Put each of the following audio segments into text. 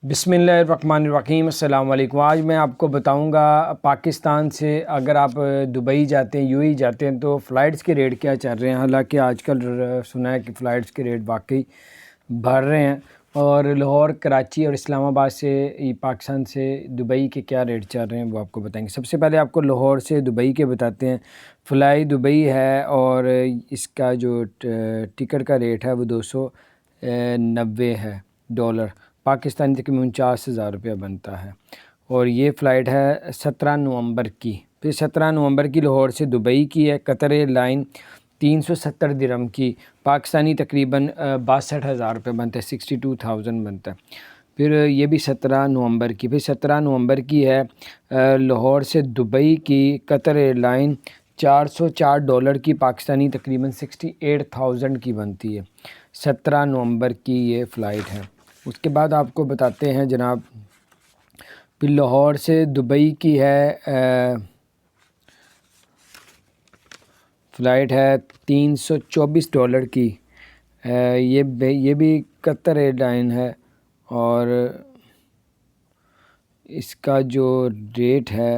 بسم اللہ الرحمن الرحیم۔ السلام علیکم۔ آج میں آپ کو بتاؤں گا پاکستان سے اگر آپ دبئی جاتے ہیں، یو اے جاتے ہیں تو فلائٹس کے ریٹ کیا چل رہے ہیں۔ حالانکہ آج کل سنا ہے کہ فلائٹس کے ریٹ واقعی بڑھ رہے ہیں، اور لاہور، کراچی اور اسلام آباد سے پاکستان سے دبئی کے کیا ریٹ چل رہے ہیں وہ آپ کو بتائیں گے۔ سب سے پہلے آپ کو لاہور سے دبئی کے بتاتے ہیں۔ فلائی دبئی ہے اور اس کا جو ٹکٹ کا ریٹ ہے وہ $290 ہے ڈالر، پاکستانی تقریباً 49,000 روپیہ بنتا ہے، اور یہ فلائٹ ہے 17 نومبر کی۔ پھر 17 نومبر کی لاہور سے دبئی کی ہے، قطر ایئر لائن 370 درہم کی، پاکستانی تقریباً 62,000 روپے بنتا ہے، 62,000 بنتا ہے۔ پھر یہ بھی 17 نومبر کی۔ پھر 17 نومبر کی ہے لاہور سے دبئی کی قطر ایئر لائن $404 کی، پاکستانی تقریباً 68,000 کی بنتی ہے۔ 17 نومبر کی یہ فلائٹ ہے۔ اس کے بعد آپ کو بتاتے ہیں جناب، پھر لاہور سے دبئی کی ہے فلائٹ ہے $324 کی، یہ بھی قطر ایئر لائن ہے، اور اس کا جو ریٹ ہے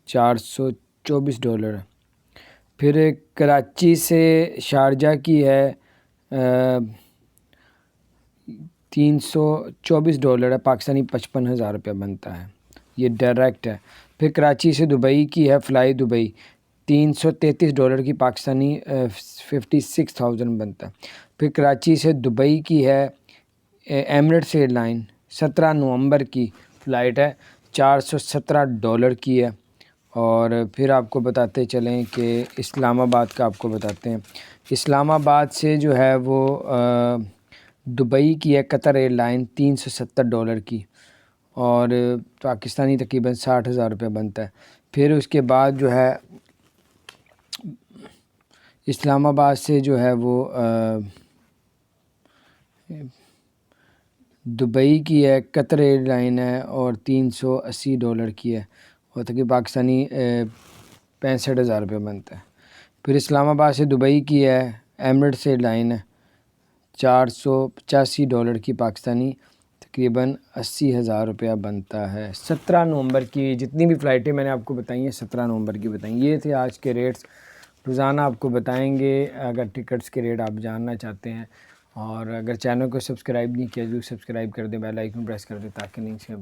$424 ہے۔ پھر کراچی سے شارجہ کی ہے $324 ہے، پاکستانی 55,000 روپیہ بنتا ہے، یہ ڈائریکٹ ہے۔ پھر کراچی سے دبئی کی ہے فلائی دبئی $333 کی، پاکستانی 56,000 بنتا ہے۔ پھر کراچی سے دبئی کی ہے ایمریٹس ایئر لائن 17 نومبر کی فلائٹ ہے، $417 کی ہے۔ اور پھر آپ کو بتاتے چلیں کہ اسلام آباد کا آپ کو بتاتے ہیں۔ اسلام آباد سے جو ہے وہ دبئی کی ہے قطر ایئر لائن $370 کی، اور پاکستانی تقریباً 60,000 روپے بنتا ہے۔ پھر اس کے بعد جو ہے اسلام آباد سے جو ہے وہ دبئی کی ہے قطر ایئر لائن ہے، اور $380 کی ہے، اور تقریباً پاکستانی 65,000 روپے بنتا ہے۔ پھر اسلام آباد سے دبئی کی ہے ایمریٹس ایئر لائن ہے $485 کی، پاکستانی تقریباً 80,000 روپیہ بنتا ہے۔ 17 نومبر کی جتنی بھی فلائٹیں میں نے آپ کو بتائی ہیں 17 نومبر کی بتائیں۔ یہ تھے آج کے ریٹس، روزانہ آپ کو بتائیں گے اگر ٹکٹس کے ریٹ آپ جاننا چاہتے ہیں۔ اور اگر چینل کو سبسکرائب نہیں کیا تو سبسکرائب کر دیں، بیل آئیکن پریس کر دیں تاکہ نہیں سے